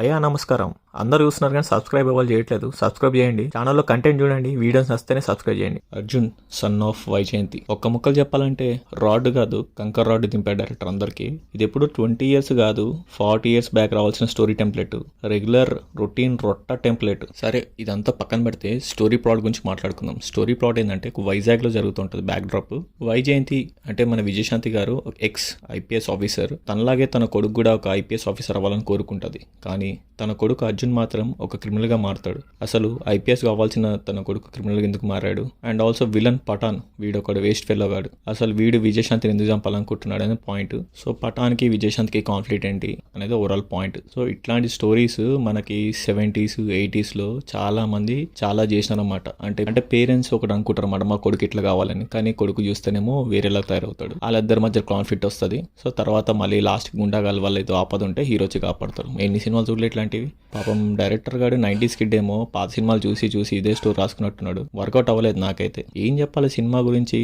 అయ్యా నమస్కారం. అందరూ చూస్తున్నారు కానీ సబ్స్క్రైబ్ ఎవరు చేయట్లేదు. సబ్స్క్రైబ్ చేయండి. ఛానల్లో కంటెంట్ చూడండి. వీడియోస్ నచ్చితేనే సబ్స్క్రైబ్ చేయండి. Arjun son of Vyjayanthi. ఒక్క ముక్కలు చెప్పాలంటే రాడ్ కాదు కంకర్ రాడ్ దింపాడు డైరెక్టర్ అందరికి. ఇది ఎప్పుడు 20 years కాదు 40 years బ్యాక్ రావాల్సిన స్టోరీ టెంప్లెట్. రెగ్యులర్ రొటీన్ రొట్ట టెంప్లెట్. సరే ఇదంతా పక్కన పెడితే స్టోరీ ప్లాట్ గురించి మాట్లాడుకుందాం. స్టోరీ ప్లాట్ ఏంటంటే వైజాగ్ లో జరుగుతుంటది బ్యాక్ డ్రాప్. వైజయంతి అంటే మన విజయశాంతి గారు ఎక్స్ IPS ఆఫీసర్. తనలాగే తన కొడుకు కూడా ఒక IPS ఆఫీసర్ అవ్వాలని కోరుకుంటది. కానీ తన కొడుకు అర్జున్ మాత్రం ఒక క్రిమినల్ గా మారతాడు. అసలు IPS కావాల్సిన తన కొడుకు క్రిమినల్ గా ఎందుకు మారాడు? అండ్ ఆల్సో విలన్ పఠాన్, వీడు ఒక వేస్ట్ ఫెల్లో గాడు. అసలు వీడు విజయశాంతిని ఎందుకు చంపాలనుకుంటున్నాడు అనేది పాయింట్. సో పఠాన్కి విజయశాంతికి కాన్ఫ్లిక్ట్ ఏంటి అనేది ఓవరాల్ పాయింట్. సో ఇట్లాంటి స్టోరీస్ మనకి 70s 80s లో చాలా మంది చాలా చేసినారన్నమాట. అంటే పేరెంట్స్ ఒకటి అనుకుంటారు అన్నమాట, మా కొడుకు ఇట్లా కావాలని. కానీ కొడుకు చూస్తేనేమో వేరేలా తయారవుతాడు. వాళ్ళిద్దరి మధ్య కాన్ఫ్లిక్ట్ వస్తుంది. సో తర్వాత మళ్ళీ లాస్ట్ గుండాగాల వల్ల ఏదో ఆపద ఉంటే హీరో వచ్చి కాపాడతారు. ఎన్ని సినిమాలు చూడలే ఇట్లాంటివి. పాపం డైరెక్టర్ గారు 90s కిడ్ ఏమో పాత సినిమాలు చూసి ఇదే స్టోరీ రాసుకున్నట్టున్నాడు. వర్కౌట్ అవ్వలేదు నాకైతే. ఏం చెప్పాలి సినిమా గురించి,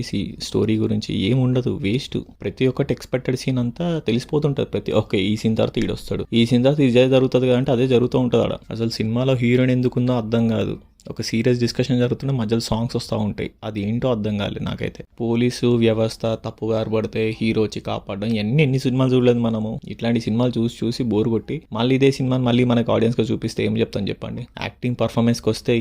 స్టోరీ గురించి ఏం ఉండదు, వేస్ట్. ప్రతి ఒక్కటి ఎక్స్పెక్టెడ్ సీన్ అంతా తెలిసిపోతుంటది. ప్రతి ఒక్క ఈ సీన్ తర్వాత ఈడు వస్తాడు, ఈ సీన్ తర్వాత ఇదే జరుగుతుంది అంటే అదే జరుగుతూ ఉంటుంది ఆడ. అసలు సినిమాలో హీరోయిన్ ఎందుకుందో అర్థం కాదు. ఒక సీరియస్ డిస్కషన్ జరుగుతుంటే మధ్యలో సాంగ్స్ వస్తూ ఉంటాయి. అది ఏంటో అర్థం కాలేదు నాకైతే. పోలీసు వ్యవస్థ తప్పుగా పడితే హీరో వచ్చి కాపాడడం, ఎన్ని సినిమాలు చూడలేదు మనము. ఇట్లాంటి సినిమాలు చూసి బోర్ కొట్టి మళ్ళీ ఇదే సినిమాని మళ్ళీ మనకి ఆడియన్స్గా చూపిస్తే ఏం చెప్తాను చెప్పండి. యాక్టింగ్ పర్ఫార్మెన్స్కి వస్తే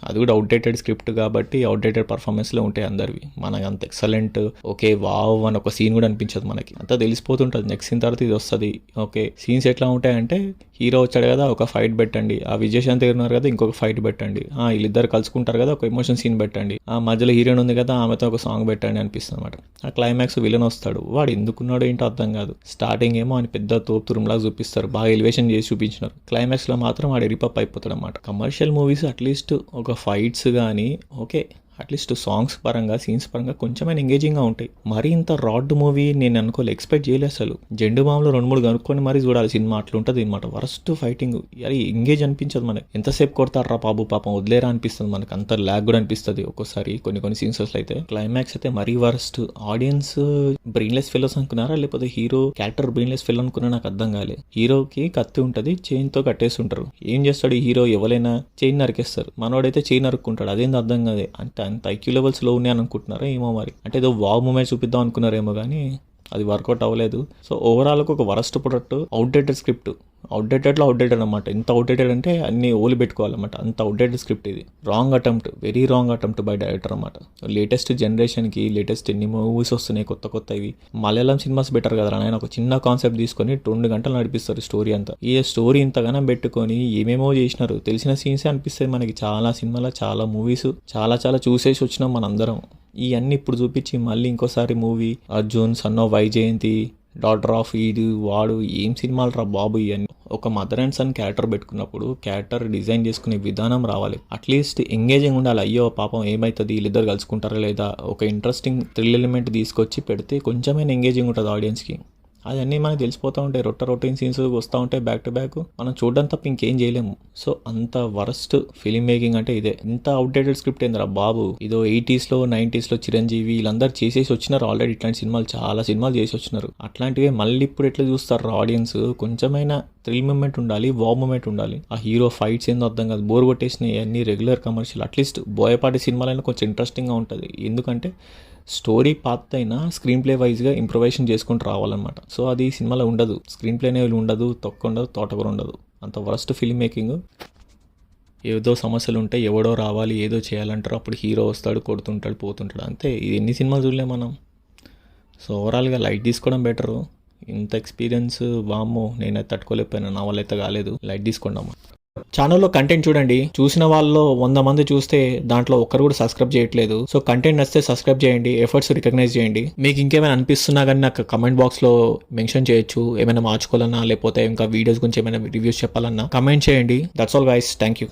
అది కూడా అవుట్డేటెడ్ స్క్రిప్ట్ కాబట్టి అవుట్డేటెడ్ పర్ఫార్మెన్స్లో ఉంటాయి అందరివి. మనకి అంత ఎక్సలెంట్ ఓకే వావ్ అని ఒక సీన్ కూడా అనిపించదు మనకి. అంతా తెలిసిపోతుంటుంది. నెక్స్ట్ సీన్ తర్వాత ఇది వస్తుంది. ఓకే సీన్స్ ఎట్లా ఉంటాయంటే హీరో వచ్చాడు కదా ఒక ఫైట్ పెట్టండి, ఆ విజయశాంతి ఉన్నారు కదా ఇంకొక ఫైట్ పెట్టండి, వీళ్ళిద్దరు కలుసుకుంటారు కదా ఒక ఎమోషన్ సీన్ పెట్టండి, ఆ మధ్యలో హీరోయిన్ ఉంది కదా ఆమెతో ఒక సాంగ్ పెట్టండి అనిపిస్తుంది అనమాట. ఆ క్లైమాక్స్ విలన్ వస్తాడు, వాడు ఎందుకున్నాడో ఏంటో అర్థం కాదు. స్టార్టింగ్ ఏమో అని పెద్ద తోపుతురులాగా చూపిస్తారు, బాగా ఎలివేషన్ చేసి చూపించినారు. క్లైమాక్స్ లో మాత్రం వాడు రిపప్ అయిపోతాడు అనమాట. కమర్షియల్ మూవీస్ అట్లీస్ట్ ఒక ఫైట్స్ కానీ ఓకే అట్లీస్ట్ సాంగ్స్ పరంగా సీన్స్ పరంగా కొంచెమైనా ఎంగేజింగ్గా ఉంటాయి. మరీ ఇంత రాడ్ మూవీ నేను అనుకోలే, ఎక్స్పెక్ట్ చేయలేదు అసలు. జెండు బాంబులో 2-3 కనుక్కొని మరీ చూడాలి సినిమా, అట్లుంటుంది అనమాట. వరస్ట్ ఫైటింగ్, అది ఎంగేజ్ అనిపించదు మనకి. ఎంతసేపు కొడతారా బాబు పాపం వదిలేరా అనిపిస్తుంది మనకి. అంత ల్యాగ్ కూడా అనిపిస్తుంది ఒక్కోసారి కొన్ని సీన్స్ అయితే. క్లైమాక్స్ అయితే మరీ వరస్ట్. ఆడియన్స్ బ్రెయిన్లెస్ ఫెలోస్ అనుకున్నారా లేకపోతే హీరో క్యారెక్టర్ బ్రెయిన్లెస్ ఫెలో అనుకున్నా నాకు అర్థం కాలే. హీరోకి కత్తి ఉంటుంది, చైన్ తో కట్టేస్తుంటారు. ఏం చేస్తాడు ఈ హీరో? ఎవరైనా చైన్ నరికేస్తారు, మనోడైతే చైన్ నరుక్కుంటాడు. అదేంది అర్థం కాదే. అంటే అంత IQ లెవెల్స్ లో ఉన్నాయి అనుకుంటున్నారా ఏమో మరి. అంటే ఏదో వావ్ మూమెంట్ చూపిద్దాం అనుకున్నారేమో కానీ అది వర్కౌట్ అవ్వలేదు. సో ఓవరాల్గా ఒక worst product, outdated script. Outdated అనమాట. ఎంత అవుట్డేటెడ్ అంటే అన్ని ఓలి పెట్టుకోవాలన్నమాట. అంత అవుట్డేటెడ్ స్క్రిప్ట్ ఇది. Wrong attempt, very wrong attempt by director అనమాట. లేటెస్ట్ జనరేషన్కి లేటెస్ట్ ఎన్ని మూవీస్ వస్తున్నాయి కొత్తవి. మలయాళం సినిమాస్ బెటర్ కదా ఆయన. ఒక చిన్న కాన్సెప్ట్ తీసుకొని 2 గంటలు నడిపిస్తారు స్టోరీ అంతా. ఈ స్టోరీ ఇంతగానం పెట్టుకొని ఏమేమో చేసినారు. తెలిసిన సీన్సే అనిపిస్తుంది మనకి. చాలా సినిమాలో చాలా మూవీస్ చాలా చూసేసి వచ్చినాం మనందరం. ఇవన్నీ ఇప్పుడు చూపించి మళ్ళీ ఇంకోసారి movie Arjun son of Vyjayanthi daughter of ఈడు వాడు ఏం సినిమాలు రా బాబు ఇవన్నీ. ఒక మదర్ అండ్ సన్ క్యారెక్టర్ పెట్టుకున్నప్పుడు క్యారెక్టర్ డిజైన్ చేసుకునే విధానం రావాలి. అట్లీస్ట్ ఎంగేజింగ్ ఉండాలి. అయ్యో పాపం ఏమవుతుంది, వీళ్ళిద్దరు కలుసుకుంటారా లేదా, ఒక ఇంట్రెస్టింగ్ థ్రిల్ ఎలిమెంట్ తీసుకొచ్చి పెడితే కొంచెమైనా ఎంగేజింగ్ ఉంటుంది ఆడియన్స్కి. అవన్నీ మనకు తెలిసిపోతూ ఉంటాయి. రొటీన్ సీన్స్ వస్తూ ఉంటాయి బ్యాక్ టు బ్యాక్. మనం చూడడం తప్ప ఇంకేం చేయలేము. సో అంత వరస్ట్ ఫిలిం మేకింగ్ అంటే ఇదే. ఇంత అవుట్డేటెడ్ స్క్రిప్ట్ ఏందిరా బాబు. ఇదో 80s లో 90s లో చిరంజీవి వీళ్ళందరూ చేసేసి వచ్చినారు ఆల్రెడీ. ఇట్లాంటి సినిమాలు చాలా సినిమాలు చేసి వచ్చినారు. అట్లాంటివే మళ్ళీ ఇప్పుడు ఎట్లా చూస్తారు ఆడియన్స్? కొంచెమైనా థ్రిల్ మూమెంట్ ఉండాలి, వావ్ మూమెంట్ ఉండాలి. ఆ హీరో ఫైట్స్ ఏందో అర్థం కాదు, బోర్ కొట్టేసినాయి అన్ని రెగ్యులర్ కమర్షియల్. అట్లీస్ట్ బోయపాటి సినిమాలైనా కొంచెం ఇంట్రెస్టింగ్గా ఉంటుంది. ఎందుకంటే స్టోరీ పాత్ అయినా స్క్రీన్ ప్లే వైజ్గా ఇంప్రొవైజేషన్ చేసుకుంటూ రావాలన్నమాట. సో అది సినిమాలో ఉండదు. స్క్రీన్ ప్లేనే ఉండదు, తొక్క ఉండదు, తోటకూర ఉండదు. అంత వరస్ట్ ఫిల్మ్ మేకింగ్. ఏదో సమస్యలు ఉంటాయి, ఎవడో రావాలి ఏదో చేయాలంటారు, అప్పుడు హీరో వస్తాడు కొడుతుంటాడు పోతుంటాడు అంతే. ఇది ఎన్ని సినిమాలు చూడలేము మనం. సో ఓవరాల్గా లైట్ తీసుకోవడం బెటరు. ఇంత ఎక్స్పీరియన్స్ వామ్మో నేనైతే తట్టుకోలేకపోయినా, నా వల్ల అయితే కాలేదు. లైట్ తీసుకున్నాము. ఛానల్లో కంటెంట్ చూడండి. చూసిన వాళ్ళలో 100 మంది చూస్తే దాంట్లో ఒక్కరు కూడా సబ్స్క్రైబ్ చేయట్లేదు. సో కంటెంట్ నచ్చితే సబ్స్క్రైబ్ చేయండి, ఎఫర్ట్స్ రికగ్నైజ్ చేయండి. మీకు ఇంకేమైనా అనిపిస్తున్నా కానీ నాకు కమెంట్ బాక్స్లో మెన్షన్ చేయొచ్చు. ఏమైనా మార్చుకోవాలన్నా లేకపోతే ఇంకా వీడియోస్ గురించి ఏమైనా రివ్యూస్ చెప్పాలన్నా కమెంట్ చేయండి. That's all guys, thank you.